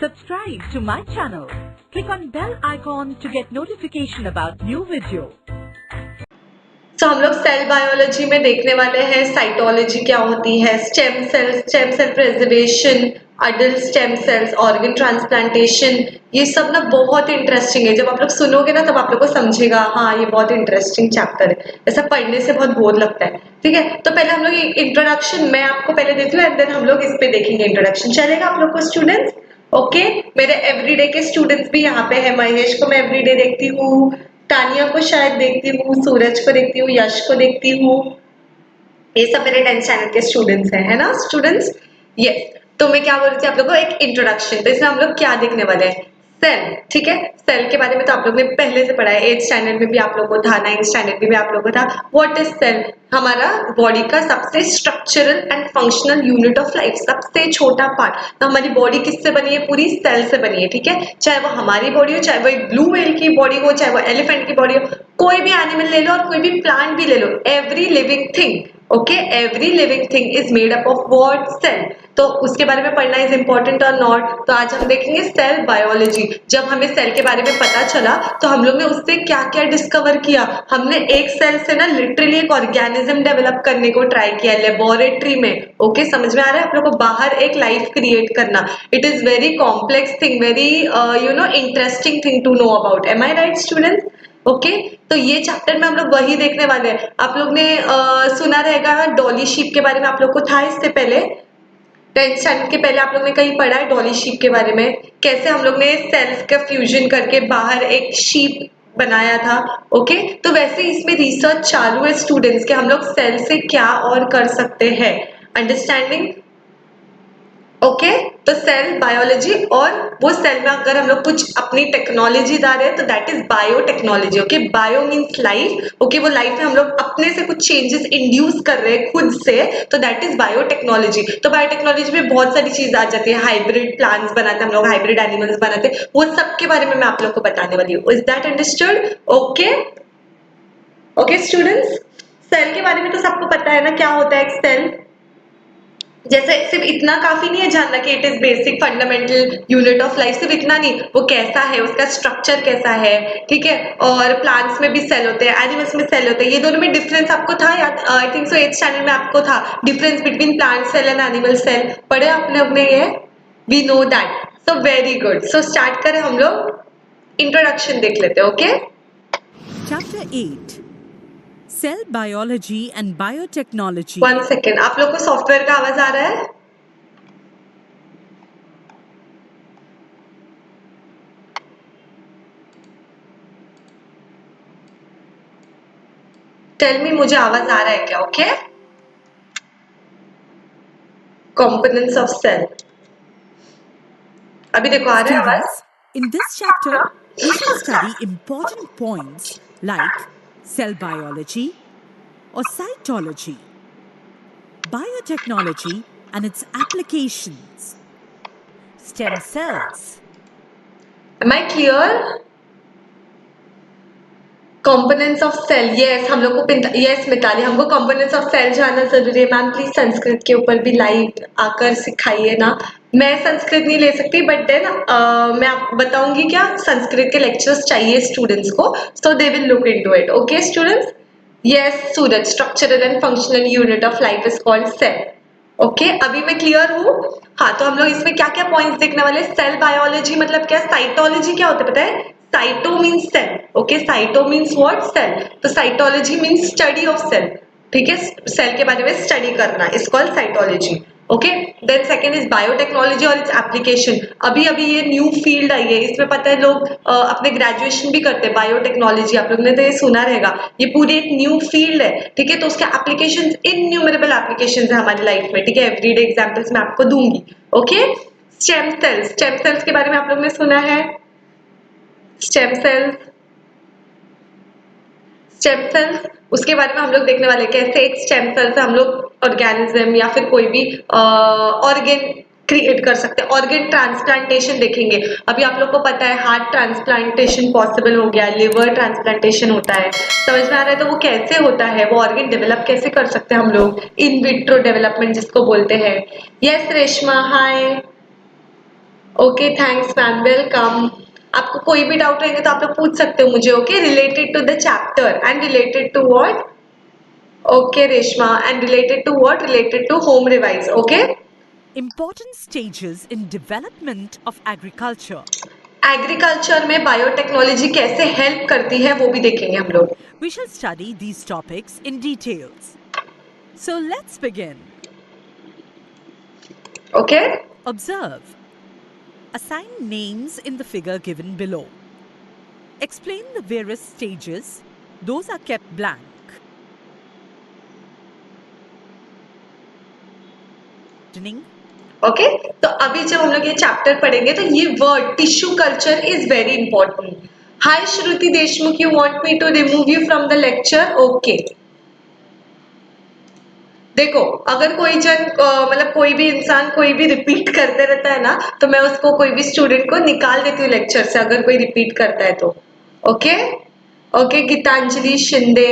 Subscribe to my channel. Click on bell icon to get notification about new video. तो हम लोग cell biology में देखने वाले हैं साइटोलॉजी क्या होती है, stem cell preservation, adult stem cells, organ transplantation, ये सब ना बहुत इंटरेस्टिंग है। जब आप लोग सुनोगे ना तब आप लोग को समझेगा हाँ ये बहुत इंटरेस्टिंग चैप्टर है, ऐसा पढ़ने से बहुत बोर लगता है। ठीक है, तो पहले हम लोग इंट्रोडक्शन मैं आपको पहले देती हूँ एंड देन हम लोग इस पे देखेंगे इंट्रोडक्शन। चलेगा आप लोग को स्टूडेंट्स? ओके, मेरे एवरीडे के स्टूडेंट्स भी यहाँ पे है। महेश को मैं एवरीडे देखती हूँ, तानिया को शायद देखती हूँ, सूरज को देखती हूँ, यश को देखती हूँ। ये सब मेरे 10th स्टैंडर्ड के स्टूडेंट्स हैं, है ना स्टूडेंट्स? यस। तो मैं क्या बोल रही थी आप लोगों को, एक इंट्रोडक्शन। तो इसमें हम लोग क्या देखने वाले हैं, सेल। ठीक है, सेल के बारे में तो आप लोग ने पहले से पढ़ा है, 8th स्टैंडर्ड में भी आप लोगों को था, 9th स्टैंडर्ड में भी आप लोगों को था। What is cell? हमारा बॉडी का सबसे structural and functional unit of life, सबसे छोटा पार्ट। तो हमारी बॉडी किससे बनी है? पूरी सेल से बनी है। ठीक है, चाहे वो हमारी बॉडी हो, चाहे वो एक ब्लू व्हेल की बॉडी हो, चाहे वो एलिफेंट की बॉडी हो, कोई भी एनिमल ले लो और कोई भी प्लांट भी ले लो, every living thing, okay, every living thing is made up of what? Cell. तो उसके बारे में पढ़ना इज इंपॉर्टेंट और नॉट? तो आज हम देखेंगे सेल बायोलॉजी। जब हमें सेल के बारे में पता चला तो हम लोग ने उससे क्या क्या डिस्कवर किया। हमने एक सेल से ना लिटरली एक ऑर्गेनिज्म डेवलप करने को ट्राई किया लेबोरेटरी में। ओके, समझ में आ रहा है आप लोग को? बाहर एक लाइफ क्रिएट करना, it is very complex thing, very interesting thing to know about. Am I right students? Okay, तो ये चैप्टर में हम लोग वही देखने वाले हैं। आप लोग ने सुना रहेगा डॉली शीप के बारे में, आप लोग को था इससे पहले 10th स्टैंडर्ड के पहले आप लोग ने कहीं पढ़ा है डॉली शीप के बारे में? कैसे हम लोग ने सेल्स का फ्यूजन करके बाहर एक शीप बनाया था। ओके, तो वैसे इसमें रिसर्च चालू है स्टूडेंट्स के हम लोग सेल से क्या और कर सकते हैं। अंडरस्टैंडिंग? ओके, तो सेल बायोलॉजी, और वो सेल में अगर हम लोग कुछ अपनी टेक्नोलॉजी डाल रहे हैं तो that is biotechnology. Okay, bio means life. Okay, वो लाइफ में हम लोग अपने से कुछ चेंजेस इंड्यूस कर रहे हैं खुद से, तो दैट इज बायोटेक्नोलॉजी। तो बायोटेक्नोलॉजी में बहुत सारी चीज आ जाती है, हाइब्रिड प्लांट्स बनाते हैं हम लोग, हाइब्रिड एनिमल्स बनाते हैं, वो सब के बारे में मैं आप लोग को बताने वाली हूँ। Is that understood? Okay okay students, cell के बारे में तो सबको पता है ना क्या होता है एक सेल। जैसे सिर्फ इतना काफी नहीं है जानना कि it is basic fundamental unit of life, सिर्फ इतना नहीं, वो कैसा है, उसका स्ट्रक्चर कैसा है। ठीक है, और प्लांट्स में भी सेल होते हैं, एनिमल्स में सेल होते हैं, ये दोनों में डिफरेंस आपको था याद? I think so 8th standard में आपको था difference between plant cell and animal cell, पढ़े आपने अपने ये? We know that, so very good. So start करें हम लोग, इंट्रोडक्शन देख लेते हैं। Okay, Chapter 8. Cell Biology and Biotechnology. 1 second, आप लोग को सॉफ्टवेयर का आवाज आ रहा है? टेल मी, मुझे आवाज आ रहा है क्या? ओके, कंपोनेंट्स ऑफ सेल, अभी देखो आ रहा है आवाज? Students, in this chapter, we shall study important points like cell biology or cytology, biotechnology and its applications, stem cells, Am I clear? Components of cell, yes हम लोग को, yes Mitali, हमको components of cell जानना जरूरी है। Ma'am please Sanskrit के ऊपर भी लाइव आकर सिखाइए ना। मैं संस्कृत नहीं ले सकती बट देन मैं आपको बताऊंगी क्या संस्कृत के लेक्चर्स चाहिए स्टूडेंट्स को, so they will look into it. Okay students? Yes Suraj, structural and functional unit of life is called cell. Okay, अभी मैं क्लियर हूँ? हाँ, तो हम लोग इसमें क्या क्या पॉइंट्स देखने वाले? सेल बायोलॉजी मतलब क्या, साइटोलॉजी क्या होता है पता है? Cyto means cell. Okay, cyto means what? Cell. तो cytology means study of cell. ठीक है, सेल के बारे में स्टडी करना is called cytology. Okay, then second is biotechnology और इट्स एप्लीकेशन। अभी अभी ये न्यू फील्ड आई है, इसमें पता है लोग अपने ग्रेजुएशन भी करते हैं बायोटेक्नोलॉजी, आप लोग ने तो ये सुना रहेगा, ये पूरी एक न्यू फील्ड है। ठीक है, तो उसके एप्लीकेशंस, इनन्यूमरेबल एप्लीकेशंस है हमारी लाइफ में। ठीक है, एवरीडे एग्जांपल्स मैं आपको दूंगी। Okay, stem cells, stem cells के बारे में आप लोग ने सुना है? स्टेम सेल्स, स्टेम सेल्स उसके बारे में हम लोग देखने वाले, कैसे एक स्टेम सेल से हम लोग ऑर्गेनिज्म या फिर कोई भी ऑर्गन क्रिएट कर सकते हैं। ऑर्गन ट्रांसप्लांटेशन देखेंगे, अभी आप लोग को पता है हार्ट ट्रांसप्लांटेशन पॉसिबल हो गया, लिवर ट्रांसप्लांटेशन होता है, समझ में आ रहा है? तो वो कैसे होता है, वो ऑर्गन डेवलप कैसे कर सकते हैं हम लोग, इन विट्रो डेवलपमेंट जिसको बोलते हैं। Yes Reshma, hi. Okay, thanks ma'am, welcome. आपको कोई भी डाउट रहेंगे तो आप लोग पूछ सकते हो मुझे, okay, related to the chapter and related to what? Okay Reshma, and related to what? Related to home revise, okay. Important stages in development of agriculture. Agriculture में बायोटेक्नोलॉजी कैसे हेल्प करती है वो भी देखेंगे हम लोग। We shall study these topics in details. So let's begin. Okay, Observe. Assign names in the figure given below. Explain the various stages. Those are kept blank. Okay, तो अभी जब हम लोग ये चैप्टर पढ़ेंगे तो ये word tissue culture is very important. Hi Shruti Deshmukh, you want me to remove you from the lecture? Okay, देखो, अगर कोई जन मतलब कोई भी इंसान कोई भी रिपीट करते रहता है ना, तो मैं उसको, कोई भी स्टूडेंट को निकाल देती हूँ लेक्चर से, अगर कोई रिपीट करता है तो। Okay, okay, Gitanjali Shinde,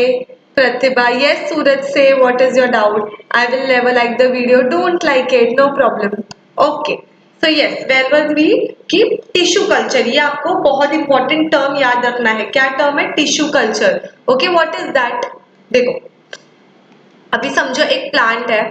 Pratibha, yes Suraj से what is your doubt? I will never like the video, don't like it, no problem. Okay, so yes, where was we? कि टिश्यू कल्चर, ये आपको बहुत इंपॉर्टेंट टर्म याद रखना है। क्या टर्म है? Tissue culture. Okay, what is that? देखो, अभी समझो एक प्लांट है,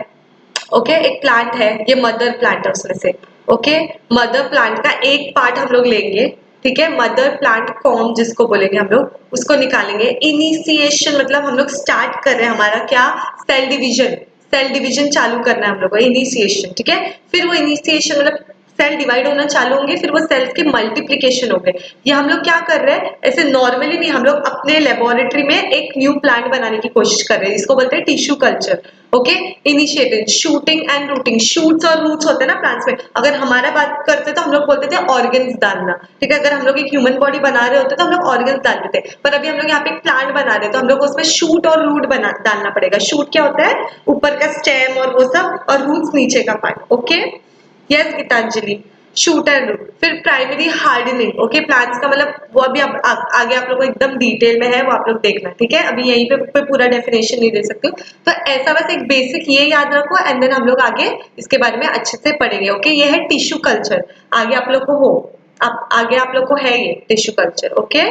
ओके, एक प्लांट है, ये मदर प्लांट है उसमें से। ओके, मदर प्लांट का एक पार्ट हम लोग लेंगे, ठीक है, मदर प्लांट फॉर्म जिसको बोलेंगे हम लोग, उसको निकालेंगे। इनिशिएशन मतलब हम लोग स्टार्ट कर रहे हैं हमारा क्या? Cell division. सेल डिवीजन चालू करना है हम लोग को, इनिशिएशन, ठीक है। फिर वो इनिशिएशन मतलब सेल डिवाइड होना चालू होंगे, फिर वो सेल्स के मल्टीप्लिकेशन हो गए। ये हम लोग क्या कर रहे हैं, ऐसे नॉर्मली नहीं, हम लोग अपने लेबोरेटरी में एक न्यू प्लांट बनाने की कोशिश कर रहे हैं, इसको बोलते हैं tissue culture. Okay, initiative, shooting and routing, shoots और रूट्स होते हैं ना प्लांट्स में। अगर हमारा बात करते तो हम लोग बोलते थे ऑर्गन्स डालना, ठीक है। अगर हम लोग एक ह्यूमन बॉडी बना रहे होते तो हम लोग ऑर्गन्स डालते थे, पर अभी हम लोग यहाँ पे एक प्लांट बना रहे हैं तो हम लोग को उसमें शूट और रूट बना डालना पड़ेगा। शूट क्या होता है? ऊपर का स्टेम और वो सब, और रूट्स नीचे का part. Okay, yes Gitanjali, shoot and root. फिर प्राइमरी हार्डनिंग, ओके, प्लांट्स का मतलब वो अभी आगे आप लोग को एकदम डिटेल में है, वो आप लोग देखना, ठीक है। अभी यहीं पे पूरा डेफिनेशन नहीं दे सकती हूँ, तो ऐसा बस एक बेसिक ये याद रखो, एंड देन हम लोग आगे इसके बारे में अच्छे से पढ़ेंगे। ओके, ये है टिश्यू कल्चर, आगे आप लोग को हो, आप आगे आप लोग को है ये tissue culture. Okay,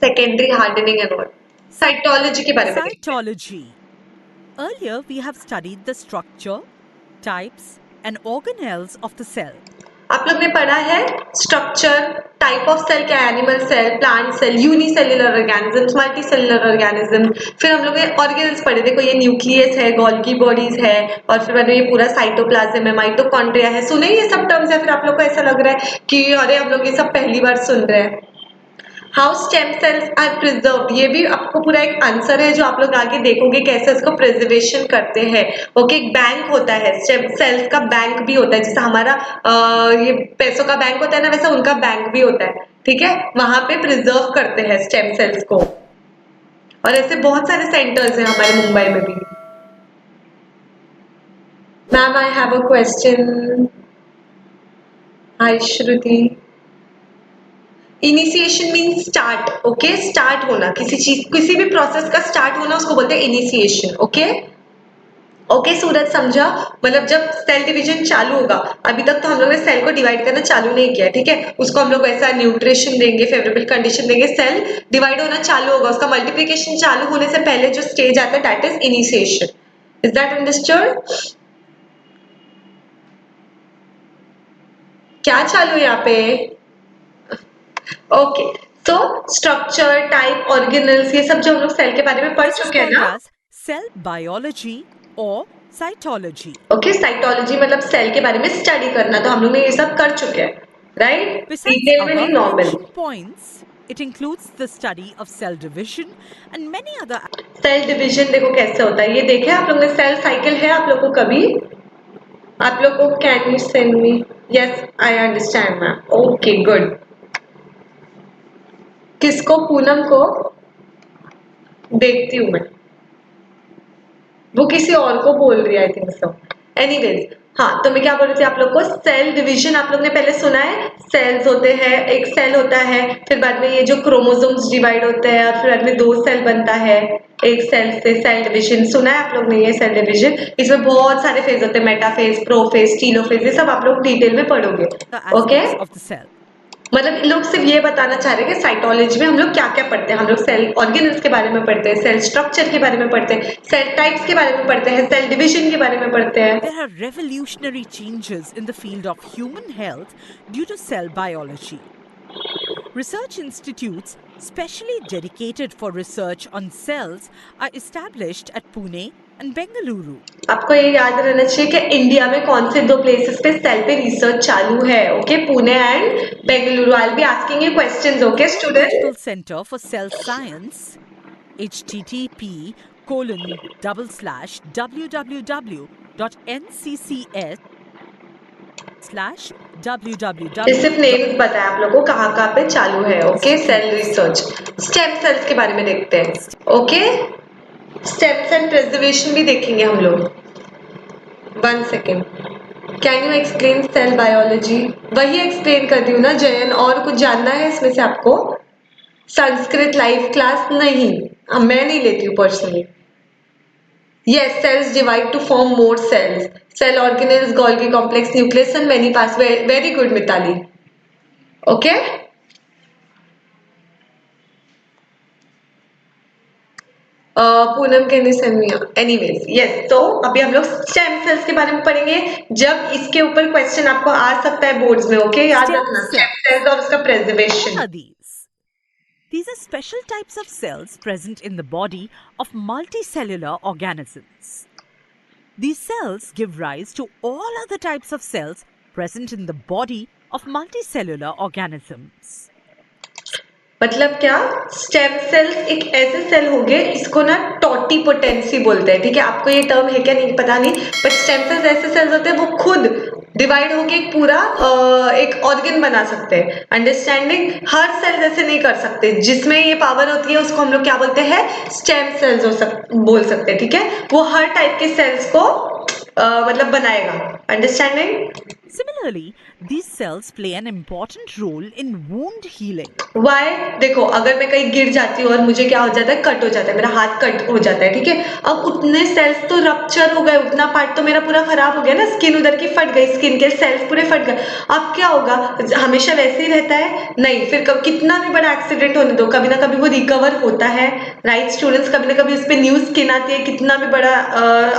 secondary hardening and all. Cytology के बारे में देखते हैं। Cytology. Earlier, we have studied the structure, types, and organelles of the cell. आप लोग ने पढ़ा है स्ट्रक्चर, टाइप ऑफ सेल क्या है, animal cell, plant cell, unicellular organisms, multi cellular organism. फिर हम लोग ने ऑर्गेनल्स पढ़े, देखो ये न्यूक्लियस है, गोल्गी बॉडीज है, और फिर मैंने ये पूरा साइटोप्लाज्म है, माइटोकॉन्ड्रिया है। सुने ये सब टर्म्स है? फिर आप लोग को ऐसा लग रहा है कि अरे हम लोग ये सब पहली बार सुन रहे हैं। How stem cells are preserved, ये भी आपको पूरा एक आंसर है जो आप लोग आगे देखोगे कैसे इसको प्रिजर्वेशन करते हैं। ओके, एक बैंक होता है, स्टेम सेल्स का बैंक भी होता है, जैसे हमारा ये पैसों का बैंक होता है ना, वैसा उनका बैंक भी होता है, ठीक है। वहां पे प्रिजर्व करते हैं स्टेम सेल्स को, और ऐसे बहुत सारे सेंटर्स हैं हमारे मुंबई में भी। Ma'am I have a question. Hi Shruti, initiation mean start, okay, start होना, किसी चीज, किसी भी प्रोसेस का स्टार्ट होना उसको बोलते हैं इनिशिएशन। ओके, ओके सूरज, समझा? मतलब जब सेल डिवीजन चालू होगा, अभी तक तो हम लोग ने सेल को डिवाइड करना चालू नहीं किया, ठीक है। उसको हम लोग ऐसा न्यूट्रिशन देंगे, फेवरेबल कंडीशन देंगे, सेल डिवाइड होना चालू होगा, उसका मल्टीप्लिकेशन चालू होने से पहले जो स्टेज आता है that is initiation. Is that understood? क्या चालू है यहाँ पे? ओके, तो स्ट्रक्चर, टाइप, ऑर्गेनल्स, ये सब जो हम लोग सेल के बारे में पढ़ This is चुके हैं called ना। as cell biology or cytology. Okay, cytology मतलब सेल के बारे में स्टडी करना, तो हम लोग ने ये सब कर चुके हैं, राइट? Besides डिटेल में नहीं, above normal. mentioned points, it includes the study of cell division and many other. Cell division देखो कैसे होता है, ये देखे आप लोग ने? सेल साइकिल है आप लोग को कभी? आप लोग को can you send me? Yes I understand ma'am, okay good. किसको? पूनम को देखती हूँ मैं, वो किसी और को बोल रही है आई थिंक सो। एनीवेज, हाँ, तो मैं क्या बोल रही थी आप लोग को, सेल डिवीजन आप लोग ने पहले सुना है, सेल्स होते हैं, एक सेल होता है, फिर बाद में ये जो क्रोमोसोम्स डिवाइड होते हैं और फिर बाद में 2 सेल बनता है एक सेल से, सेल डिवीजन सुना है आप लोग ने, ये सेल डिवीजन, इसमें बहुत सारे फेज होते हैं, मेटाफेज, प्रोफेज, टीलोफेज, ये सब आप लोग डिटेल में पढ़ोगे। Okay, aspects of the cell. मतलब लोग सिर्फ ये बताना चाह रहे हैं कि साइटोलॉजी में हम लोग क्या क्या पढ़ते हैं। हम लोग सेल ऑर्गेनल्स के बारे में पढ़ते हैं, सेल स्ट्रक्चर के बारे में पढ़ते हैं, सेल टाइप्स के बारे में पढ़ते हैं, सेल डिवीजन के बारे में पढ़ते हैं। There are revolutionary changes in the field of human health due to cell biology. Research institutes specially dedicated for research on cells are established at Pune and Bengaluru. आपको ये याद रहना चाहिए कि इंडिया में कौन से 2 प्लेसेस पे सेल पे रिसर्च चालू है। Okay, Pune and Bengaluru. I will be asking you questions. Okay student. Biological Center for Cell Science, http://www.nccs/www. ये सिर्फ नेम्स बताया आप लोगों को कहाँ कहाँ पे चालू है। Okay, cell research, stem cells के बारे में देखते हैं। ओके, स्टेम सेल प्रिजर्वेशन भी देखेंगे हम लोग। 1 second, can you explain cell biology? वही एक्सप्लेन कर दी हूँ ना जयन, और कुछ जानना है इसमें से आपको? संस्कृत लाइव क्लास नहीं, मैं नहीं लेती हूँ personally. Yes, cells divide to form more cells. Cell organelles, Golgi complex, nucleus and many parts. Very good, Mitali. Okay? Poonam के सनमिया। एनीवेज, यस, तो अभी हम लोग स्टेम सेल्स के बारे में पढ़ेंगे। जब इसके ऊपर क्वेश्चन आपको आ सकता है बोर्ड्स में। ओके, याद Stem रखना cells. स्टेम सेल्स और उसका What preservation. are these? These are special types of cells present in the body of multicellular organisms. These cells give rise to all other types of cells present in the body of multicellular organisms. मतलब क्या, stem cells एक ऐसे cell हो गए, इसको ना totipotency बोलते हैं। ठीक है, आपको ये टर्म है क्या नहीं पता नहीं, बट स्टेम सेल्स ऐसे सेल्स होते हैं वो खुद डिवाइड होके एक पूरा एक ऑर्गन बना सकते हैं। अंडरस्टैंडिंग? हर सेल जैसे नहीं कर सकते, जिसमें ये पावर होती है उसको हम लोग क्या बोलते हैं, स्टेम सेल्स बोल सकते हैं। ठीक है, वो हर टाइप के सेल्स को मतलब बनाएगा। Understanding? Similarly, these cells play an important role in wound healing. Why? देखो, अगर मैं कहीं गिर जाती हूँ और मुझे क्या हो जाता है, कट हो जाता है, मेरा हाथ कट हो जाता है। ठीक है, अब उतने सेल्स तो रप्चर हो गए, उतना पार्ट तो मेरा पूरा खराब हो गया ना, स्किन उधर की फट गई, स्किन के सेल्स पूरे फट गए। अब क्या होगा, हमेशा वैसे ही रहता है? नहीं, फिर कितना भी बड़ा एक्सीडेंट होने दो, कभी ना कभी वो रिकवर होता है। राइट स्टूडेंट्स, कभी ना कभी उस पर न्यू स्किन आती है, कितना भी बड़ा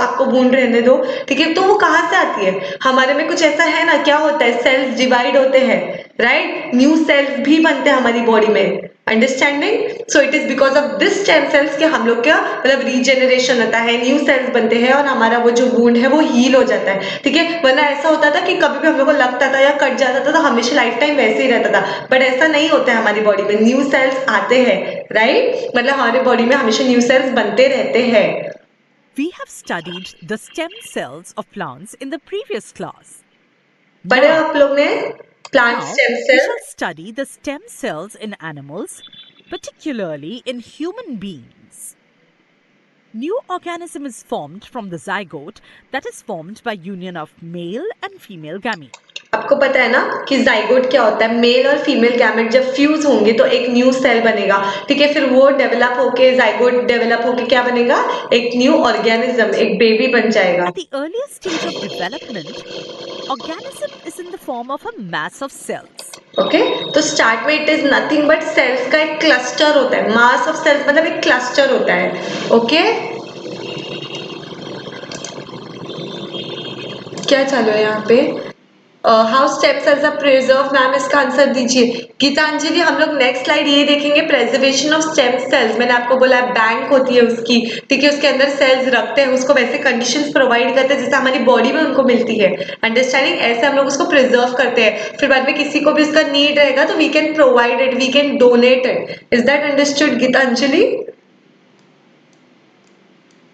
आपको वुंड रहने दो। ठीक है, तो वो कहाँ से आती है? हमारे में कुछ ऐसा है ना, क्या होता है, सेल्स डिवाइड होते हैं, राइट, न्यू सेल्स भी बनते हैं हमारी बॉडी में। Understanding? So it is because of this stem cells कि हम लोग क्या मतलब रीजेनरेशन होता है, न्यू सेल्स बनते हैं और हमारा वो जो वुंड है वो हील हो जाता है। ठीक है, वरना ऐसा होता था कि कभी भी हम लोग को लगता था या कट जाता था तो हमेशा लाइफ टाइम वैसे ही रहता था, बट ऐसा नहीं होता है हमारी बॉडी में, न्यू सेल्स आते हैं। राइट, मतलब हमारी बॉडी में हमेशा न्यू सेल्स बनते रहते हैं। We have studied the stem cells of plants in the previous class. पढ़े Now, आप लोग ने plant now stem we cell? shall study the stem cells in animals, particularly in human beings. New organism is formed from the zygote that is formed by union of male and female gamete. आपको पता है ना कि zygote क्या होता है, mail और female gamete जब फ्यूज होंगे तो एक न्यू सेल बनेगा। ठीक है, फिर वो डेवलप होके, जाइगोट डेवलप होके क्या बनेगा, एक न्यू ऑर्गेनिज्म, एक बेबी बन जाएगा। At the earliest stage of development, organism is in the form of a mass of cells. Okay, तो स्टार्ट में it is nothing but cells का एक क्लस्टर होता है, मास ऑफ सेल्स मतलब एक क्लस्टर होता है। ओके, क्या चालू है यहाँ पे? How stem cells are preserve, ma'am इसका आंसर दीजिए। गीतांजलि, हम लोग नेक्स्ट स्लाइड ये देखेंगे, प्रेजर्वेशन ऑफ स्टेम सेल्स। मैंने आपको बोला बैंक होती है उसकी, ठीक है, उसके अंदर सेल्स रखते हैं, उसको वैसे कंडीशंस प्रोवाइड करते हैं जैसे हमारी बॉडी में उनको मिलती है। अंडरस्टैंडिंग? ऐसे हम लोग उसको प्रिजर्व करते हैं, फिर बाद में किसी को भी उसका नीड रहेगा तो we can provide it, we can donate it. Is that understood Gitanjali?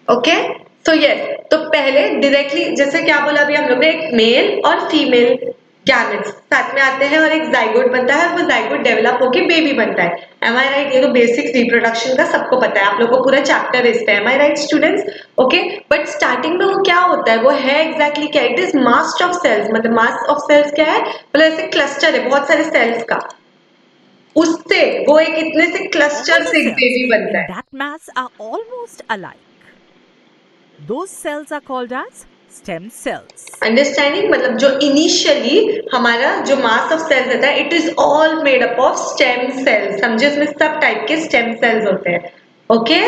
Okay, तो यस, तो पहले डायरेक्टली जैसे क्या बोला अभी हम लोग ने, एक मेल और फीमेल गैमेट्स साथ में आते हैं और एक जाइगोट बनता है और वो जाइगोट डेवलप होके बेबी बनता है। M I right? ये तो बेसिक रिप्रोडक्शन का सबको पता है, आप लोगों को पूरा चैप्टर इस पे। Am I right students? Okay, but starting में वो क्या होता है, वो है एग्जैक्टली क्या, it is mass of cells. मतलब मास ऑफ सेल्स क्या है, मतलब ऐसे क्लस्टर है बहुत सारे सेल्स का, उससे वो एक इतने से All क्लस्टर the से एक cells बेबी बनता in है। that mass are almost alike. Those cells are called as stem cells. Understanding? मतलब जो इनिशियली हमारा जो मास ऑफ सेल्स रहता है, it is all made up of stem cells. समझे? उसमें सब टाइप के स्टेम सेल्स होते हैं। ओके,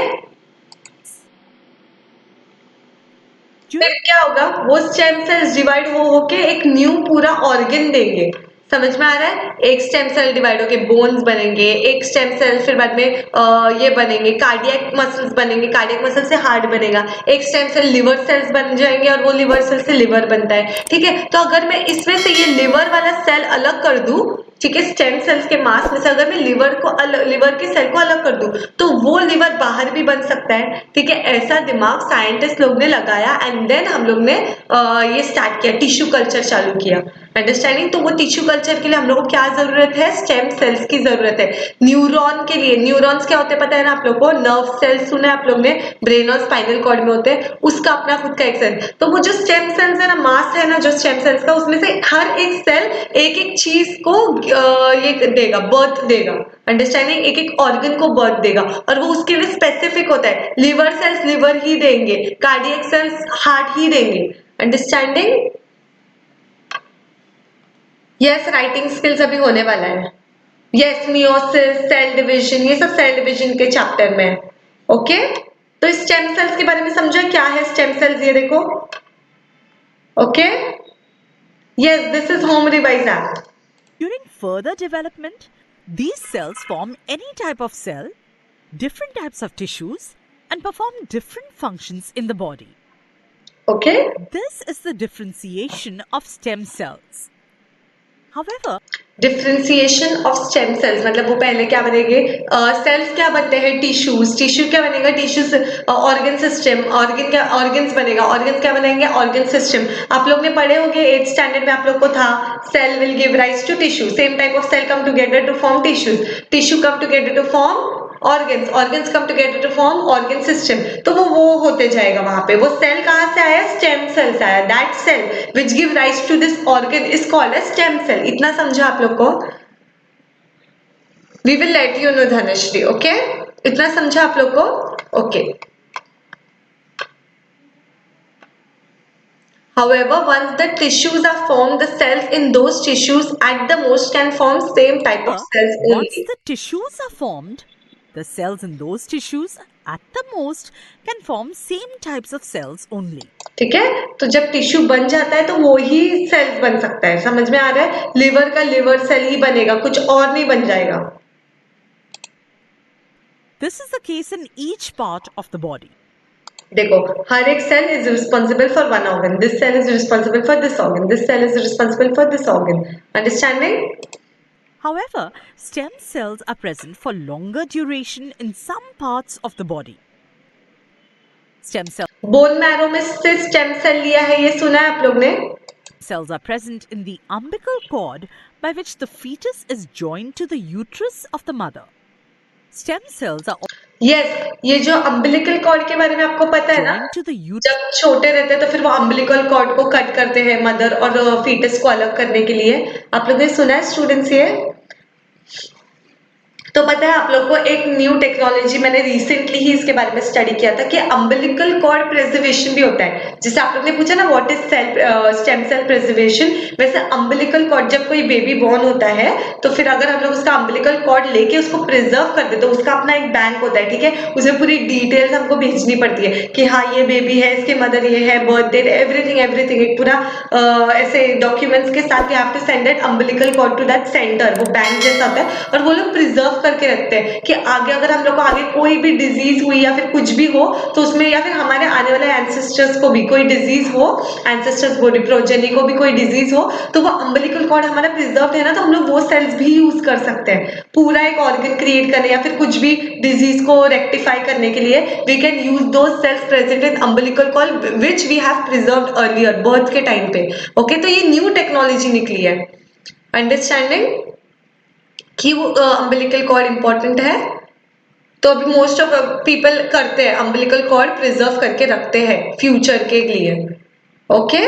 फिर During क्या होगा, वो स्टेम सेल्स डिवाइड हो होके एक न्यू पूरा ऑर्गन देंगे। समझ में आ रहा है? एक स्टेम सेल डिवाइड होके बोन्स बनेंगे, एक स्टेम सेल फिर बाद में ये बनेंगे कार्डियक मसल्स बनेंगे, कार्डियक मसल से हार्ट बनेगा, एक स्टेम सेल लिवर सेल्स बन जाएंगे और वो लिवर सेल से लिवर बनता है। ठीक है, तो अगर मैं इसमें से ये लिवर वाला सेल अलग कर दूं, ठीक है, स्टेम सेल्स के मास में से अगर मैं लिवर के सेल को अलग कर दूं, तो वो लिवर बाहर भी बन सकता है। ठीक है, ऐसा दिमाग साइंटिस्ट लोग ने लगाया एंड देन हम लोग ने ये स्टार्ट किया, टिश्यू कल्चर चालू किया। अंडरस्टैंडिंग? तो वो टिश्यू कल्चर के लिए हम लोग को क्या जरूरत है, स्टेम सेल्स की जरूरत है। न्यूरॉन के लिए, न्यूरॉन्स क्या होते हैं पता है ना आप लोग को, नर्व सेल्स सुना है आप लोग ने, ब्रेन और स्पाइनल कॉर्ड में होते हैं, उसका अपना खुद का एक सेल। तो वो जो स्टेम सेल्स है ना, मास है ना जो स्टेम सेल्स का, उसमें से हर एक सेल एक एक चीज को ये देगा, बर्थ देगा। अंडरस्टैंडिंग? एक एक ऑर्गन को बर्थ देगा और वो उसके लिए स्पेसिफिक होता है। लिवर सेल्स लिवर ही देंगे, कार्डियक सेल्स हार्ट ही देंगे। अंडरस्टैंडिंग? यस, राइटिंग स्किल्स अभी होने वाला है। यस, मियोसिस, सेल डिवीजन, ये सब सेल डिवीजन के चैप्टर में। ओके, तो स्टेम सेल्स के बारे में समझो क्या है स्टेम सेल्स, ये देखो। Okay, yes, this is home revise app. During further development, these cells form any type of cell, different types of tissues, and perform different functions in the body. Okay, This is the differentiation of stem cells. However, differentiation of stem cells मतलब वो पहले क्या बनेंगे, sales क्या बनते हैं, tissues, tissue क्या बनेगा, टिश्यूज, ऑर्गन सिस्टम, ऑर्गन क्या, ऑर्गन्स बनेगा, ऑर्गन्स क्या बनेंगे, ऑर्गन सिस्टम। आप लोग ने पढ़े होंगे 8th स्टैंडर्ड में, आप लोग को था cell will give rise to tissue, same type of cell come together to form tissues, tissue come together to form organs, organs come together to form organ system. तो वो होते जाएगा वहां पे। वो सेल कहां से आया, स्टेम सेल से आया। That cell which give rise to this organ is called as stem cell. इतना समझा आप लोग को? We will let you know Dhanashree. Okay, इतना समझा आप लोग को? Okay, however once the tissues are formed, the cells in those tissues at the most can form same type of cells once only. the tissues are formed, the cells in those tissues at the most can form same types of cells only. ठीक है, तो जब tissue बन जाता है तो वो ही sales बन सकता है। समझ में आ रहा है? लिवर का लिवर सेल ही बनेगा, कुछ और नहीं बन जाएगा। This is the case in each part of the body. देखो, हर एक cell is responsible for one organ, this cell is responsible for this organ, this cell is responsible for this organ. Understanding? However, stem cells are present for longer duration in some parts of the body. Stem bone marrow में से stem cell लिया है, ये सुना है आप लोग ने? cells are present in the umbilical cord by which the fetus is joined to the uterus of the mother. Stem cells are yes, ये जो अम्बिलिकल कॉर्ड के बारे में आपको पता है ना, joined to the uterus. जब छोटे रहते हैं तो फिर वो अम्बिलिकल कॉर्ड को कट करते हैं मदर और फीटस को अलग करने के लिए। आप लोगों ने सुना है स्टूडेंट्स ये? तो पता है आप लोग को एक न्यू टेक्नोलॉजी, मैंने रिसेंटली ही इसके बारे में स्टडी किया था कि अम्बिलिकल कॉर्ड प्रिजर्वेशन भी होता है। जैसे आप लोग ने पूछा ना what is stem cell preservation, वैसे अम्बिलिकल कॉर्ड, जब कोई बेबी बॉर्न होता है तो फिर अगर हम लोग उसका अम्बिलिकल कॉर्ड लेके उसको प्रिजर्व कर दे तो उसका अपना एक बैंक होता है। ठीक है, उसमें पूरी डिटेल्स हमको भेजनी पड़ती है कि हाँ ये बेबी है, इसके मदर ये है, बर्थ डेट, एवरीथिंग एवरीथिंग, एक पूरा ऐसे डॉक्यूमेंट्स के साथ you have to send that umbilical cord to that centre. वो बैंक जैसा होता है और वो लोग प्रिजर्व करके रखते हैं कि आगे अगर हम लोग को आगे कोई भी डिजीज हुई या फिर कुछ भी हो तो उसमें, या फिर हमारे आने वाले एंसेस्टर्स को भी कोई डिजीज हो, एंसेस्टर्स बॉडी प्रोजेनी को भी कोई डिजीज हो, तो वो अम्बिलिकल कॉर्ड हमारा प्रिजर्व है ना, तो हम लोग वो सेल्स भी यूज कर सकते हैं पूरा एक ऑर्गन क्रिएट करने या फिर कुछ भी डिजीज को रेक्टिफाई करने के लिए। We can use those cells present in umbilical cord which we have preserved earlier, birth के टाइम पे। ओके, तो ये न्यू टेक्नोलॉजी निकली है। अंडरस्टैंडिंग कि वो अम्बिलिकल कॉर्ड इंपॉर्टेंट है, तो अभी मोस्ट ऑफ पीपल करते हैं, अम्बिलिकल कॉर्ड प्रिजर्व करके रखते हैं फ्यूचर के लिए। Okay,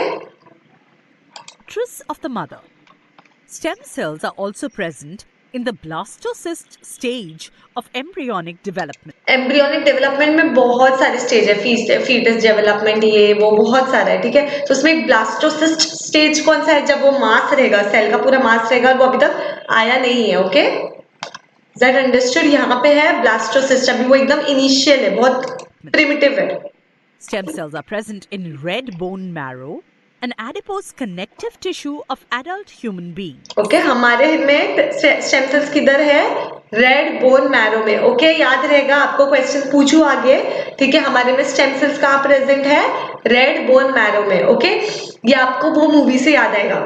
Uterus of the mother. Stem cells are also present in the blastocyst stage of embryonic development. Embryonic development में बहुत सारे स्टेज है, फीटस डेवलपमेंट, ये वो बहुत सारा है, ठीक है। तो उसमें ब्लास्टोसिस्ट स्टेज कौन सा है, जब वो मास रहेगा, सेल का पूरा मास रहेगा और वो अभी तक आया नहीं है। Okay, that understood. यहाँ पे है ब्लास्टोसिस्ट, अभी वो एकदम इनिशियल है, बहुत प्रिमिटिव है। Stem cells are present in red bone marrow, an adipose connective tissue of adult human beings. Okay, हमारे में स्टेम सेल्स किधर है, रेड बोन मैरो में। ओके, याद रहेगा, आपको क्वेश्चन पूछू आगे, ठीक है। हमारे में स्टेम सेल्स कहाँ प्रेजेंट है, रेड बोन मैरो में। ओके, ये आपको वो मूवी से याद आएगा।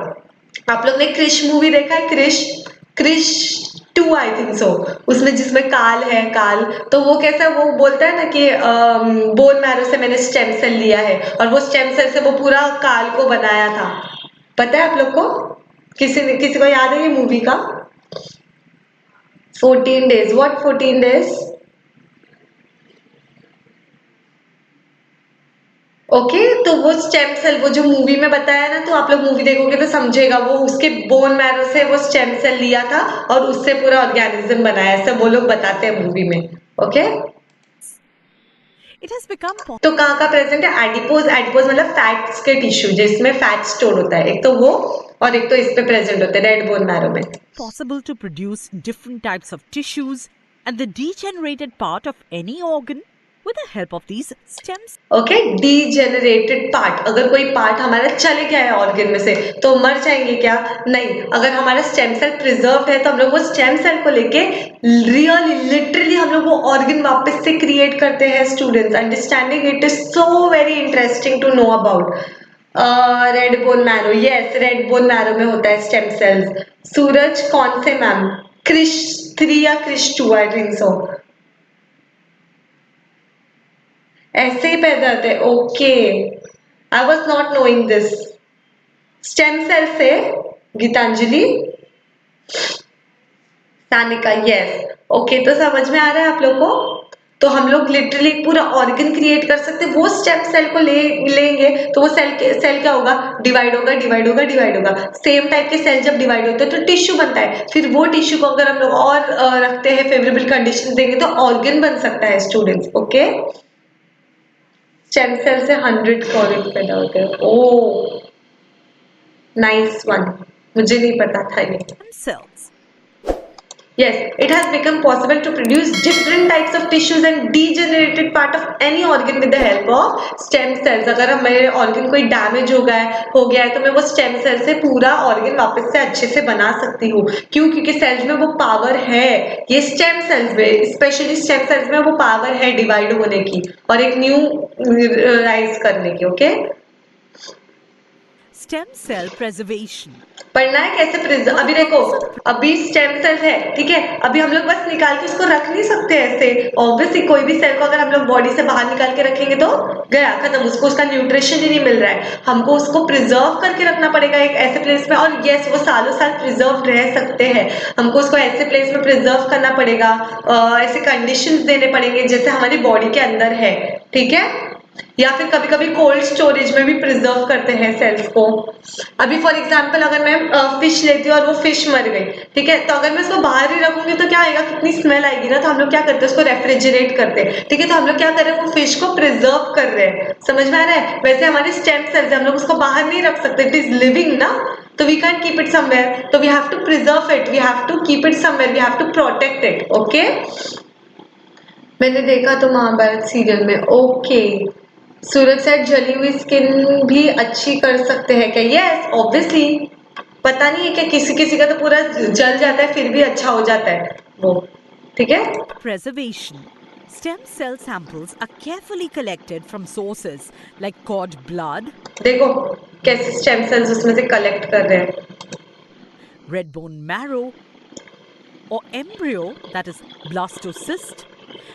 आप लोग ने क्रिश मूवी देखा है, क्रिश 2 आई थिंक सो, उसमें जिसमें काल है, काल, तो वो कैसा, वो बोलता है ना कि बोन मैरो से मैंने स्टेम सेल लिया है, और वो स्टेम सेल से वो पूरा काल को बनाया था। पता है आप लोग को, किसी को याद है ये मूवी का? 14 days, what 14 days? ओके, तो वो स्टेम सेल, वो जो मूवी में बताया ना, तो आप लोग मूवी देखोगे तो समझेगा, वो उसके बोन मैरो से वो स्टेम सेल लिया था और उससे पूरा ऑर्गेनिज्म बनाया, ऐसा वो लोग बताते हैं मूवी में। ओके, It has become तो कहाँ का प्रेजेंट है, एडिपोज, एडिपोज मतलब फैट्स के टिश्यू जिसमें फैट स्टोर होता है, एक तो वो और एक तो इस पे प्रेजेंट होते हैं रेड बोन मैरो में। possible to produce different types of tissues and the degenerated part of any organ with the help of these stems. Okay, degenerated part, अगर कोई पार्ट हमारा चले गया है ऑर्गन में से तो मर जाएंगे क्या? नहीं, अगर हमारा स्टेम सेल प्रिजर्व है तो हम लोग वो स्टेम सेल को लेके रियली लिटरली हम लोग वो ऑर्गन वापस से क्रिएट करते हैं। Students, understanding it is so very interesting to know about red bone marrow. Yes, red bone marrow में होता है स्टेम सेल्स। सूरज कौन से मैम, क्रिश 3 या क्रिश 2 आई थिंक सो, ऐसे ही पैदा होते हैं। Okay, I was not knowing this. Stem cell से गीतांजलि, सानिका, यस। ओके, तो समझ में आ रहा है आप लोग को? तो हम लोग लिटरली पूरा ऑर्गन क्रिएट कर सकते हैं, वो स्टेम सेल को लेंगे तो वो सेल क्या होगा, डिवाइड होगा, डिवाइड होगा, डिवाइड होगा। सेम टाइप के सेल जब डिवाइड होते हैं तो टिश्यू बनता है, फिर वो टिश्यू को अगर हम लोग और रखते हैं, फेवरेबल कंडीशन देंगे तो ऑर्गन बन सकता है। स्टूडेंट्स, ओके, स्टेम सेल से 100 कॉर्ड पैदा होते हैं। ओह, नाइस वन, मुझे नहीं पता था ये। Stem cells. Yes, it has become possible to produce different types of tissues and degenerated part of any organ with the help of stem cells. अगर हमारे organ कोई डैमेज हो गया है तो मैं वो stem cell से पूरा organ वापस से अच्छे से बना सकती हूँ। क्यों? क्योंकि cells में वो power है, ये stem cells में, स्पेशली stem cells में वो power है डिवाइड होने की और एक न्यू राइज करने की। Okay, Stem cell preservation. पढ़ना है कैसे अभी देखो, अभी स्टेम सेल है, ठीक है, अभी हम लोग बस निकाल के उसको रख नहीं सकते ऐसे। ऑब्वियसली कोई भी सेल को अगर हम लोग बॉडी से बाहर निकाल के रखेंगे तो गया, खत्म, उसको उसका न्यूट्रिशन ही नहीं मिल रहा है। हमको उसको प्रिजर्व करके रखना पड़ेगा एक ऐसे प्लेस में, और यस, वो सालों साल प्रिजर्व रह सकते हैं। हमको उसको ऐसे प्लेस में प्रिजर्व करना पड़ेगा, ऐसे कंडीशंस देने पड़ेंगे जैसे हमारी बॉडी के अंदर है, ठीक है। या फिर कभी कभी कोल्ड स्टोरेज में भी प्रिजर्व करते हैं सेल्स को। अभी फॉर एग्जांपल अगर मैं फिश लेती हूँ और वो फिश मर गई, ठीक है, तो अगर मैं उसको बाहर ही रखूंगी तो क्या आएगा, कितनी स्मेल आएगी ना। तो हम लोग क्या करते हैं, उसको रेफ्रिजरेट करते हैं, ठीक है। तो हम लोग क्या कर रहे हैं, वो फिश को प्रिजर्व कर रहे हैं। समझ में आ रहा है? वैसे हमारे स्टेम सेल्स, हम लोग उसको बाहर नहीं रख सकते, इट इज लिविंग ना, तो we can keep it somewhere, तो we have to preserve it, we have to keep it somewhere, we have to protect it. Okay, मैंने देखा तो महाभारत सीरियल में। ओके, सूरज सेट जली हुई स्किन भी अच्छी कर सकते हैं क्या? Yes, obviously. पता नहीं है क्या, किसी किसी का तो पूरा जल जाता है फिर भी अच्छा हो जाता है वो। ठीक है। Preservation. Stem cell samples are carefully collected from sources like cord blood, देखो कैसे स्टेम सेल्स उसमें से कलेक्ट कर रहे हैं। red bone marrow, or embryo, that is blastocyst,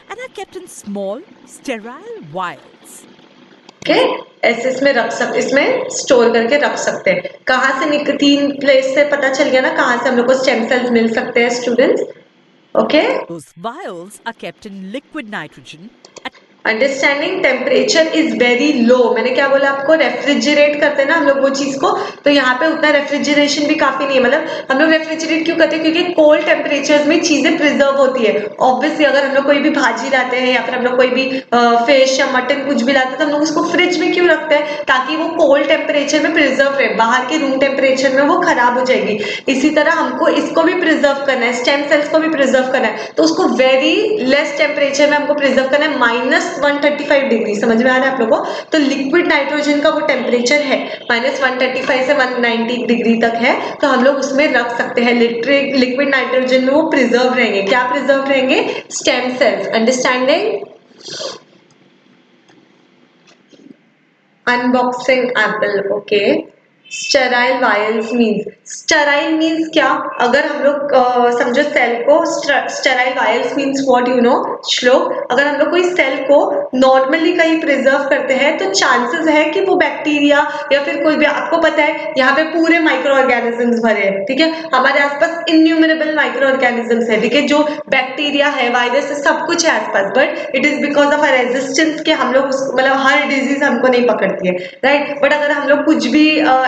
and are kept in small, sterile vials. Okay, ऐसे इसमें रख सकते, इसमें स्टोर करके रख सकते हैं। कहाँ से 3 प्लेस से पता चल गया ना कहाँ से हम लोग को स्टेम सेल्स मिल सकते हैं students. Okay, Those vials are kept in liquid nitrogen at understanding temperature is very low. मैंने क्या बोला आपको, रेफ्रिजरेट करते हैं ना हम लोग वो चीज को, तो यहाँ पे उतना रेफ्रिजरेशन भी काफी नहीं है। मतलब हम लोग रेफ्रिजरेट क्यों करते हैं, क्योंकि कोल्ड टेम्परेचर में चीजें प्रिजर्व होती है। ऑब्वियसली अगर हम लोग कोई भी भाजी लाते हैं या फिर हम लोग कोई भी फिश या मटन कुछ भी लाते हैं तो हम लोग उसको फ्रिज में क्यों रखते हैं, ताकि वो कोल्ड टेम्परेचर में प्रिजर्व रहे। बाहर के रूम टेम्परेचर में वो खराब हो जाएगी। इसी तरह हमको इसको भी प्रिजर्व करना है, स्टेम सेल्स को भी प्रिजर्व करना है, तो उसको वेरी लेस टेम्परेचर में हमको प्रिजर्व करना है, -135 डिग्री। समझ में आ रहा है आप लोगों को। तो लिक्विड नाइट्रोजन का वो टेम्परेचर है -135 से 190 डिग्री तक है, तो हम लोग उसमें रख सकते हैं। लिक्विड नाइट्रोजन में वो प्रिजर्व रहेंगे। क्या प्रिजर्व रहेंगे, stem cells. Understanding. Unboxing Apple. Okay, sterile vials means क्या, अगर हम लोग समझो सेल को, sterile vials means what you know श्लोक, अगर हम लोग कोई सेल को नॉर्मली कहीं प्रिजर्व करते हैं तो चांसेस है कि वो बैक्टीरिया या फिर कोई भी, आपको पता है यहाँ पे पूरे माइक्रो ऑर्गेनिजम्स भरे हैं, ठीक है, हमारे आसपास इन्यूमरेबल माइक्रो ऑर्गेनिजम्स है, ठीक है, जो बैक्टीरिया है, वायरस है, सब कुछ है आसपास, but it is because of resistance के हम लोग मतलब हर डिजीज हमको नहीं पकड़ती है, राइट। बट अगर हम लोग कुछ भी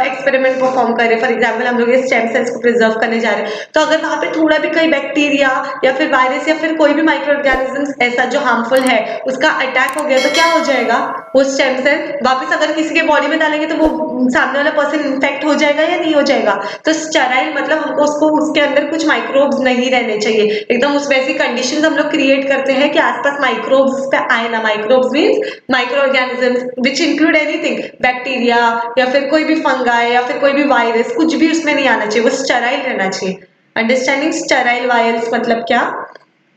एक्सपेरिमेंट परफॉर्म करें, फॉर एग्जाम्पल हम लोग ये स्टेम सेल्स को प्रिजर्व करने जा रहे हैं, तो अगर वहां पे थोड़ा भी कहीं बैक्टीरिया या फिर वायरस या फिर कोई भी माइक्रो ऑर्गेनिज्म ऐसा जो हार्मफुल है उसका अटैक हो गया, तो क्या हो जाएगा, वो स्टेम सेल वापस अगर किसी के बॉडी में डालेंगे तो वो सामने वाला पर्सन इन्फेक्ट हो जाएगा या नहीं हो जाएगा। तो स्टेराइल मतलब हमको उसको उसके अंदर कुछ माइक्रोब्स नहीं रहने चाहिए, एकदम उस वैसी कंडीशंस हम लोग क्रिएट करते हैं कि आसपास माइक्रोब्स पे आए ना। Microbes means micro organisms which include anything, bacteria या फिर कोई भी फंगाई या फिर कोई भी वायरस, कुछ भी उसमें नहीं आना चाहिए, वो स्टेराइल रहना चाहिए। अंडरस्टैंडिंग स्टेराइल वायल्स मतलब क्या,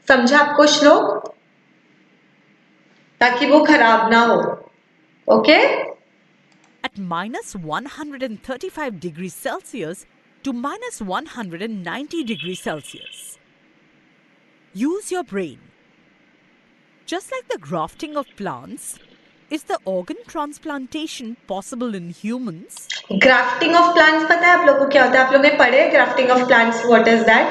समझा आपको श्लोक, ताकि वो खराब ना हो। Okay, at -135 degrees Celsius to -190 degrees Celsius. Use your brain. Just like the grafting of plants, is the organ transplantation possible in humans? Grafting of plants पता है आप लोगों को क्या होता है, आप लोगों ने पढ़े grafting of plants, what is that.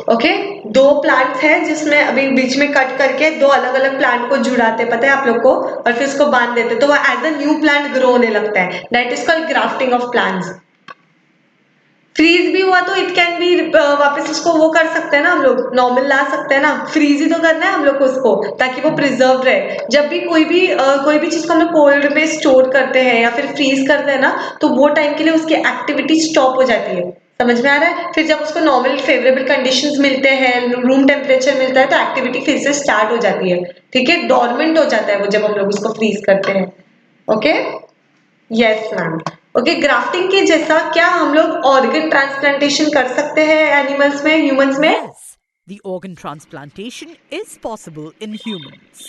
Okay, 2 plants हैं जिसमें अभी बीच में कट करके 2 अलग अलग प्लांट को जुड़ाते हैं, पता है आप लोग को, और फिर उसको बांध देते, तो वो as a new plant grow होने लगता है, that is called grafting of plants. Freeze भी हुआ तो इट कैन बी, वापस उसको वो कर सकते हैं ना हम लोग, नॉर्मल ला सकते हैं ना, फ्रीज ही तो करना है हम लोग को उसको, ताकि वो प्रिजर्व रहे। जब भी कोई भी चीज को हम लोग कोल्ड में स्टोर करते हैं या फिर फ्रीज करते हैं ना, तो वो टाइम के लिए उसकी एक्टिविटी स्टॉप हो जाती है। समझ में आ रहा है। फिर जब उसको नॉर्मल फेवरेबल कंडीशंस मिलते हैं, रूम टेम्परेचर मिलता है, तो एक्टिविटी फिर से स्टार्ट हो जाती है, ठीक है, डोरमेंट हो जाता है वो जब हम लोग उसको फ्रीज करते हैं। Okay, yes ma'am. Okay, grafting के जैसा क्या हम लोग ऑर्गन ट्रांसप्लांटेशन कर सकते हैं एनिमल्स में, ह्यूमंस में? Yes, the organ transplantation is possible in humans.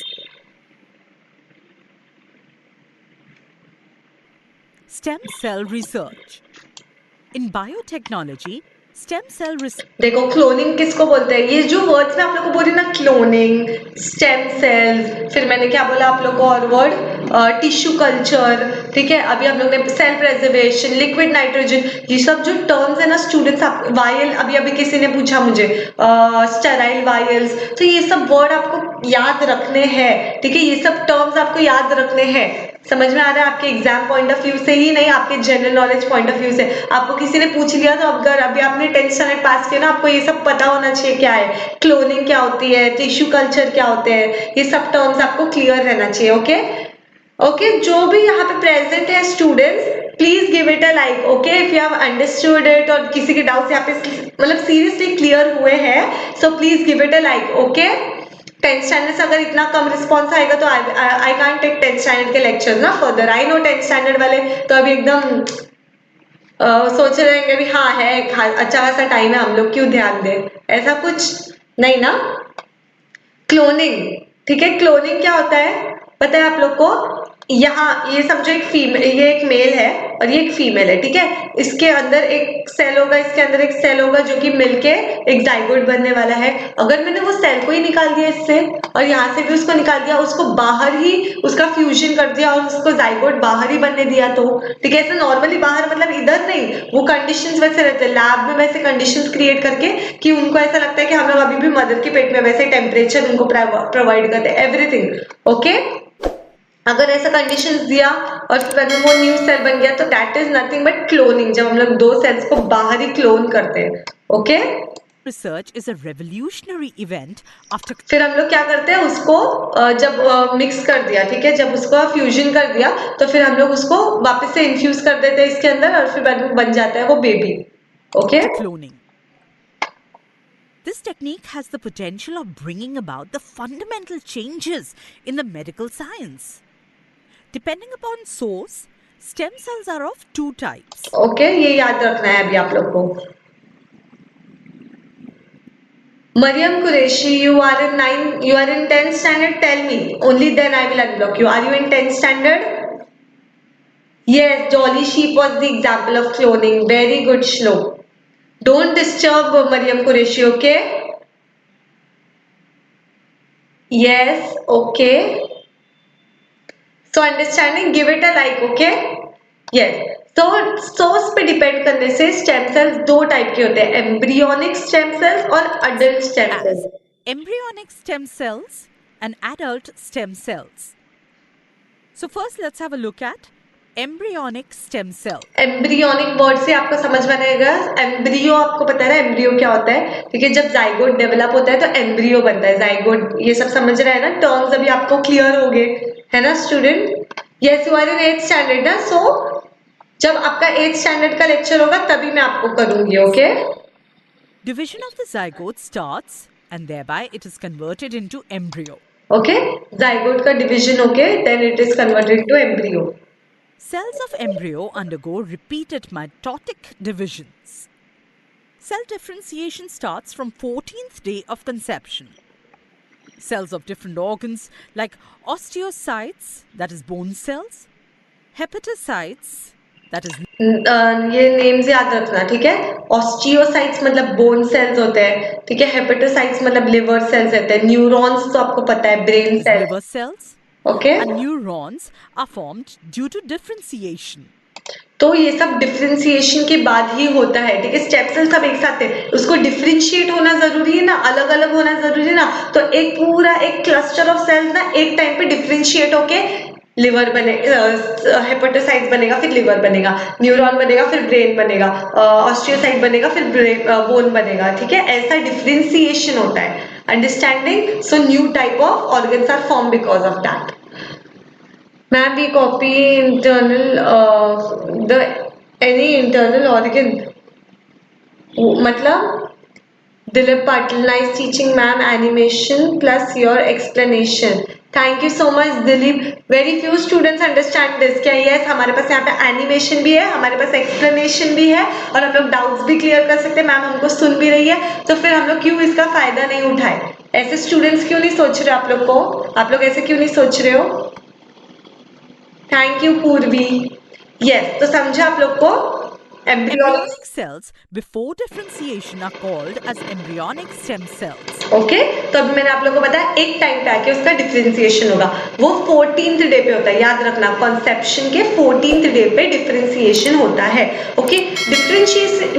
Stem cell research. In biotechnology, stem cell research. देखो क्लोनिंग किसको बोलते हैं, ये जो वर्ड्स में आप लोग को बोल रही ना, क्लोनिंग, स्टेम सेल्स, फिर मैंने क्या बोला आप लोग को और वर्ड, टिश्यू कल्चर, ठीक है, अभी हम लोग ने सेल प्रिजर्वेशन, लिक्विड नाइट्रोजन, ये सब जो टर्म्स है ना स्टूडेंट्स, आप वायल, अभी किसी ने पूछा मुझे स्टेराइल वायल्स, तो ये सब वर्ड आपको याद रखने हैं, ठीक है, ये सब टर्म्स आपको याद रखने हैं। समझ में आ रहा है, आपके एग्जाम पॉइंट ऑफ व्यू से ही नहीं, आपके general knowledge point of view से। आपको किसी ने पूछ लिया तो अगर अभी आपने 10th स्टैंडर्ड पास किया ना, आपको ये सब पता होना चाहिए क्या है, क्लोनिंग क्या होती है, टिश्यू कल्चर क्या होते हैं, ये सब टर्म्स आपको क्लियर रहना चाहिए। ओके ओके, जो भी यहाँ पे प्रेजेंट है students, please give it a like. Okay, if you have understood it और किसी के डाउट्स यहाँ पे मतलब सीरियसली क्लियर हुए हैं, so please give it a like. Okay, 10th standard से अगर इतना कम रिस्पॉन्स आएगा तो I can't take 10th standard के लेक्चर्स ना further. I know 10th standard वाले तो अभी एकदम सोच रहे हैं कि हाँ है, अच्छा खासा टाइम है, हम लोग क्यों ध्यान दें, ऐसा कुछ नहीं ना। क्लोनिंग, ठीक है। क्लोनिंग क्या होता है पता है आप लोग को? यहाँ ये समझो ये एक मेल है और ये एक फीमेल है, ठीक है। इसके अंदर एक सेल होगा, इसके अंदर एक सेल होगा जो कि मिलके एक जाइगोट बनने वाला है। अगर मैंने वो सेल को ही निकाल दिया इससे और यहाँ से भी उसको निकाल दिया, उसको बाहर ही उसका फ्यूजन कर दिया और उसको जाइगोट बाहर ही बनने दिया, तो ठीक है। ऐसे नॉर्मली बाहर मतलब इधर नहीं, वो कंडीशंस वैसे रहते हैं लैब में, वैसे कंडीशंस क्रिएट करके कि उनको ऐसा लगता है कि हम लोग अभी भी मदर के पेट में, वैसे टेम्परेचर उनको प्रोवाइड करते हैं, एवरीथिंग ओके। अगर ऐसा कंडीशंस दिया और फिर बाद में वो न्यू सेल बन गया तो that is nothing but cloning, जब हम लोग दो सेल्स को बाहर ही क्लोन करते हैं okay. Research is a revolutionary event after फिर हम लोग क्या करते हैं उसको जब मिक्स कर दिया, ठीक है, जब उसको फ्यूजन कर दिया तो फिर हम लोग उसको वापस से इन्फ्यूज कर देते हैं इसके अंदर और फिर बाद में बन जाता है वो baby okay. cloning. This technique has the potential of bringing about the fundamental changes in the medical science. Depending upon source, stem cells are of two types. Okay ये याद रखना है अभी आप लोग को। Mariam Qureshi, you are in 10th standard. Tell me. Only then I will unblock you. Are you in 10th standard? Yes, Jolly Sheep was the example of cloning. Very good, Shlok. Don't disturb Mariam Qureshi, okay? Yes, okay. So understanding, give it a like, okay? Yes. तो source पे depend करने से stem cells दो type के होते हैं, embryonic stem cells और adult stem sales. Embryonic stem cells and adult stem cells. So first let's have a look at embryonic stem cell. Embryonic word से आपको समझ में आएगा, एम्ब्रियो आपको पता है ना एम्ब्रियो क्या होता है, ठीक है। जब जाइगोट डेवलप होता है तो एम्ब्रियो बनता है, जाइगोट, ये सब समझ रहे हैं ना टर्म्स, अभी आपको क्लियर हो गए है ना student? Yes you are in 8th standard ना, सो जब आपका 8th स्टैंडर्ड का लेक्चर होगा तभी मैं आपको करूंगी okay. Division of the zygote starts and thereby it is converted into embryo. Okay zygote का division okay, then it is converted to embryo. Cells of embryo undergo repeated mitotic divisions. Cell differentiation starts from 14th day of conception. Cells of different organs like osteocytes, that is bone cells, hepatocytes, that is ये names याद रखना, ठीक है। Osteocytes मतलब bone cells होते हैं, ठीक है। हेपेटोसाइट्स मतलब लिवर सेल्स होते हैं। न्यूरॉन्स तो आपको पता है brain cells, liver cells, okay. and neurons are formed due to differentiation. तो ये सब डिफरेंशिएशन के बाद ही होता है, ठीक है। स्टेम सेल सब एक साथ है, उसको डिफरेंशिएट होना जरूरी है ना, अलग अलग होना जरूरी है ना, तो एक पूरा एक क्लस्टर ऑफ सेल्स ना एक टाइम पे डिफरेंशिएट होके लिवर बने, हेपेटोसाइट बनेगा, फिर लिवर बनेगा, न्यूरॉन बनेगा, फिर ब्रेन बनेगा, ऑस्टियोसाइट बनेगा, फिर बोन बनेगा, ठीक है। ऐसा डिफरेंशिएशन होता है, understanding? So new type of organs are form because of that. Ma'am we copy internal the any internal organ, मतलब Dilip Patil, nice teaching ma'am, animation plus your explanation. Thank you so much Dilip. Very few students understand this क्या yes हमारे पास यहाँ पे animation भी है, हमारे पास explanation भी है और हम लोग doubts भी clear कर सकते हैं, मैम हमको सुन भी रही है, तो फिर हम लोग क्यों इसका फायदा नहीं उठाए? ऐसे students क्यों नहीं सोच रहे आप लोग को, आप लोग ऐसे क्यों नहीं सोच रहे हो? Thank you पूर्वी। yes तो समझा आप लोग को? Embryonic cells before differentiation are called as embryonic stem cells. Okay तो अभी मैंने आप लोगों को बताया एक टाइम पे आके उसका डिफरेंशिएशन होगा, वो 14th डे पे होता है, याद रखना कॉन्सेप्शन के 14th डे पे डिफरेंशिएशन होता है ओके।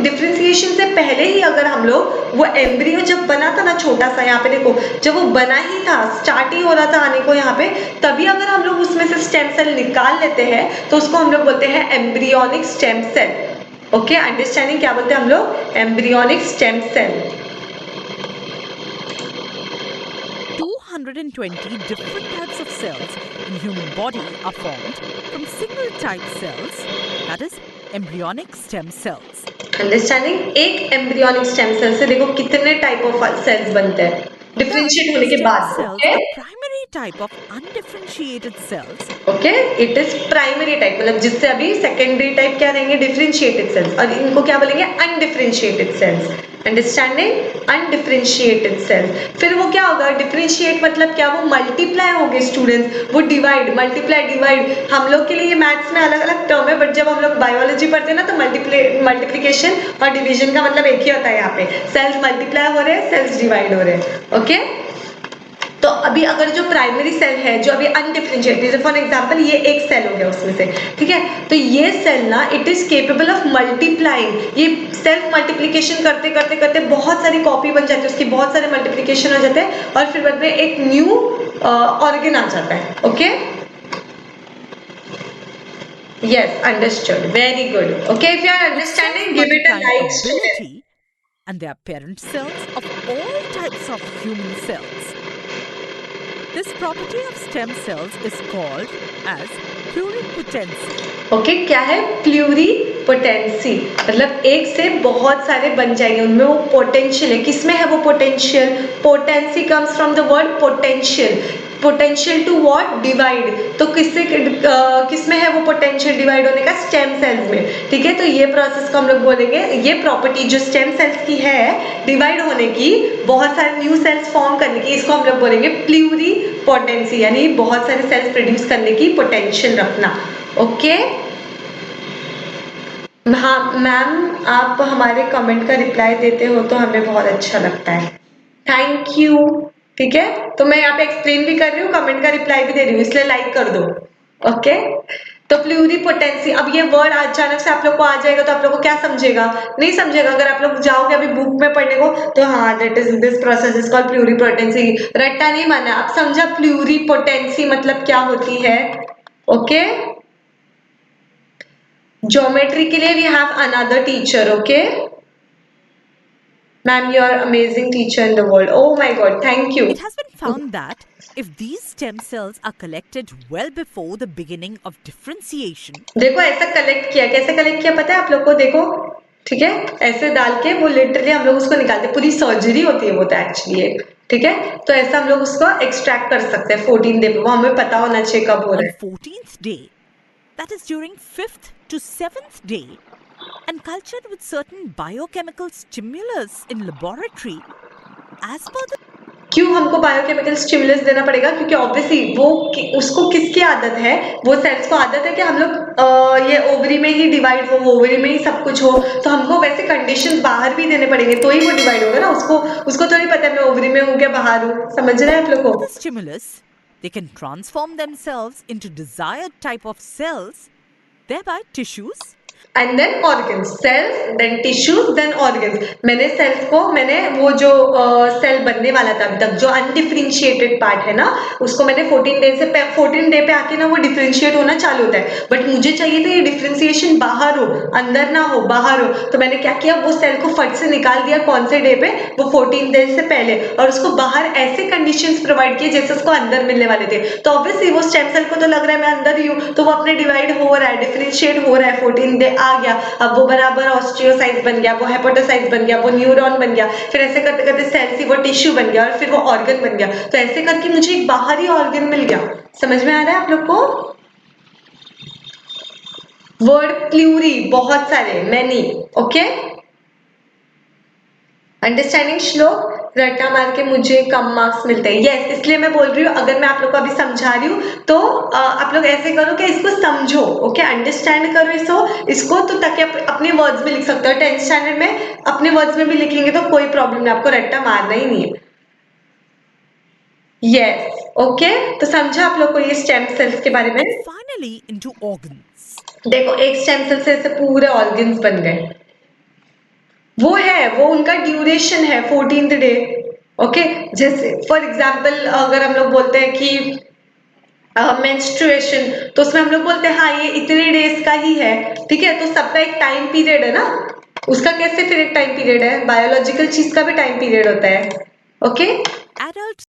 डिफरेंशिएशन से पहले ही अगर हम लोग वो एम्ब्रियो जब बना था ना छोटा सा, यहाँ पे देखो जब वो बना ही था, स्टार्ट ही हो रहा था आने को यहाँ पे, तभी अगर हम लोग उसमें से स्टेम सेल निकाल लेते हैं तो उसको हम लोग बोलते हैं embryonic stem cell okay. Understanding? क्या बोलते हैं हम लोग? Embryonic stem cell. 220 different types of cells in human body are formed from single type cells, that is embryonic stem cells. Understanding? एक एम्ब्रियोनिक स्टेम सेल से देखो कितने टाइप ऑफ सेल्स बनते हैं डिफरेंशिएट होने के बाद, okay. Primary type of undifferentiated cells, okay. It is primary type, मतलब जिससे अभी सेकेंडरी टाइप क्या रहेंगे? डिफरेंशिएटेड सेल्स, और इनको क्या बोलेंगे? Undifferentiated cells. Understanding undifferentiated cell. फिर वो क्या होगा, डिफरेंशिएट मतलब क्या, वो मल्टीप्लाई हो गए स्टूडेंट्स, वो डिवाइड, मल्टीप्लाई डिवाइड, हम लोग के लिए ये मैथ्स में अलग अलग टर्म है, बट जब हम लोग बायोलॉजी पढ़ते हैं ना तो मल्टीप्लिकेशन और डिवीजन का मतलब एक ही होता है। यहाँ पे सेल्स मल्टीप्लाई हो रहे हैं, सेल्स डिवाइड हो रहे हैं। ओके, तो अभी अगर जो प्राइमरी सेल है जो अभी अनडिफरेंशिएटेड, फॉर एग्जांपल ये एक सेल हो गया उसमें से, ठीक है, तो ये सेल ना it is capable of multiplying, ये सेल्फ मल्टीप्लिकेशन करते करते करते बहुत सारी कॉपी बन जाती है उसकी, बहुत सारे मल्टीप्लिकेशन हो जाते हैं और फिर बाद में एक न्यू ऑर्गन आ जाता है। Okay, yes, understood, very good. Okay, if you are understanding, give it a like. Ability and they are parent cells of all types of human cells. This property of stem cells is called as pluripotency. Okay, क्या है प्लूरीपोटेंसी, मतलब एक से बहुत सारे बन जाएंगे, उनमें वो पोटेंशियल है। किसमें है वो potential, potency comes from the word potential, potential to what, divide, तो किससे किसमें है वो पोटेंशियल डिवाइड होने का, स्टेम सेल्स में। ठीक है, तो ये प्रोसेस को हम लोग बोलेंगे, ये प्रॉपर्टी जो स्टेम सेल्स की है डिवाइड होने की, बहुत सारे न्यू सेल्स फॉर्म करने की, इसको हम लोग बोलेंगे प्लूरीपोटेंसी, यानी बहुत सारे सेल्स प्रोड्यूस करने की पोटेंशियल रखना। ओके, हाँ मैम, आप हमारे कमेंट का रिप्लाई देते हो तो हमें बहुत अच्छा लगता है, थैंक यू। ठीक है, तो मैं यहाँ पे एक्सप्लेन भी कर रही हूँ, कमेंट का रिप्लाई भी दे रही हूँ, इसलिए लाइक कर दो। ओके, तो प्लूरीपोटेंसी, अब ये वर्ड अचानक से आप लोग को आ जाएगा तो आप लोग को क्या समझेगा, नहीं समझेगा। अगर आप लोग जाओगे अभी बुक में पढ़ने को तो हाँ, that is this process is called pluripotency, रट्टा नहीं माना, आप समझा प्लूरीपोटेंसी मतलब क्या होती है। ओके, ज्योमेट्री के लिए we have another teacher. Okay ma'am, you are amazing teacher in the world, oh my god, thank you. It has been found that if these stem cells are collected well before the beginning of differentiation, देखो ऐसा collect किया, कैसे collect किया पता है आप लोग को, देखो ठीक है, ऐसे डाल के वो लिटरली हम लोग उसको निकालते, पूरी सर्जरी होती है वो तो एक्चुअली, ठीक है, तो ऐसा हम लोग उसको एक्सट्रैक्ट कर सकते हैं 14 डे पे, वो हमें पता होना चाहिए कब हो रहा है। 14th day, that is during 5th to 7th day, and cultured with certain biochemical stimulus in laboratory as per the क्यों हमको बायोकेमिकल स्टिमुलस देना पड़ेगा, क्योंकि ऑब्वियसली वो उसको किसकी आदत है, वो सेल्स को आदत है कि हम लोग ये ओवरी में ही डिवाइड हो, ओवरी में ही सब कुछ हो, तो हमको वैसे कंडीशंस बाहर भी देने पड़ेंगे तो ही वो डिवाइड होगा ना, उसको थोड़ी पता है मैं ओवरी में हूँ क्या बाहर हूँ, समझ रहे हैं आप लोग को। stimulus, they can transform themselves into desired type of cells, thereby tissues and then organs, cells then tissues then organs. मैंने सेल्स को, मैंने वो जो सेल बनने वाला था अभी तक जो अनडिफरेंशिएटेड पार्ट है ना, उसको मैंने 14 डे पे आके ना वो डिफरेंशिएट होना चालू होता है, बट मुझे चाहिए था ये डिफरेंशिएशन बाहर हो, अंदर ना हो, बाहर हो, तो मैंने क्या किया, वो सेल को फट से निकाल दिया, कौन से डे पे, वो 14 डे से पहले, और उसको बाहर ऐसे कंडीशंस प्रोवाइड किए जैसे उसको अंदर मिलने वाले थे, तो ऑब्वियसली वो स्टेम सेल को तो लग रहा है मैं अंदर ही हूँ, तो वो अपने डिवाइड हो रहा है, डिफरेंशिएट हो रहा है, 14 डे आ गया, अब वो बराबर ऑस्टियोसाइट्स बन गया, वो हेपेटोसाइट्स बन गया, वो न्यूरॉन बन गया, फिर ऐसे करते करते सेल से वो टिश्यू बन गया और फिर वो ऑर्गन बन गया, तो ऐसे करके मुझे एक बाहरी ऑर्गन मिल गया। समझ में आ रहा है आप लोग को? वर्ड प्लूरी, बहुत सारे, मैनी। ओके, अंडरस्टैंडिंग श्लोक, रट्टा मार के मुझे कम मार्क्स मिलते हैं, यस, इसलिए मैं बोल रही हूँ, अगर मैं आप लोग को अभी समझा रही हूँ तो आप लोग ऐसे करो कि इसको समझो, ओके, अंडरस्टैंड करो इसको तो ताकि आप अपने वर्ड्स में लिख सकते हो, 10th स्टैंडर्ड में अपने वर्ड्स में भी लिखेंगे तो कोई प्रॉब्लम नहीं, आपको रट्टा मारना ही नहीं है। यस, ओके, तो समझा आप लोग को ये स्टेम सेल्स के बारे में। finally into organs. देखो एक स्टेम सेल से ऐसे पूरे ऑर्गन्स बन गए, वो है, वो उनका ड्यूरेशन है 14th डे। ओके, जैसे फॉर एग्जांपल अगर हम लोग बोलते हैं कि मेंस्ट्रुएशन, तो उसमें हम लोग बोलते हैं हाँ ये इतने डेज का ही है, ठीक है, तो सबका एक टाइम पीरियड है ना, उसका कैसे फिर एक टाइम पीरियड है, बायोलॉजिकल चीज का भी टाइम पीरियड होता है। Okay, Adult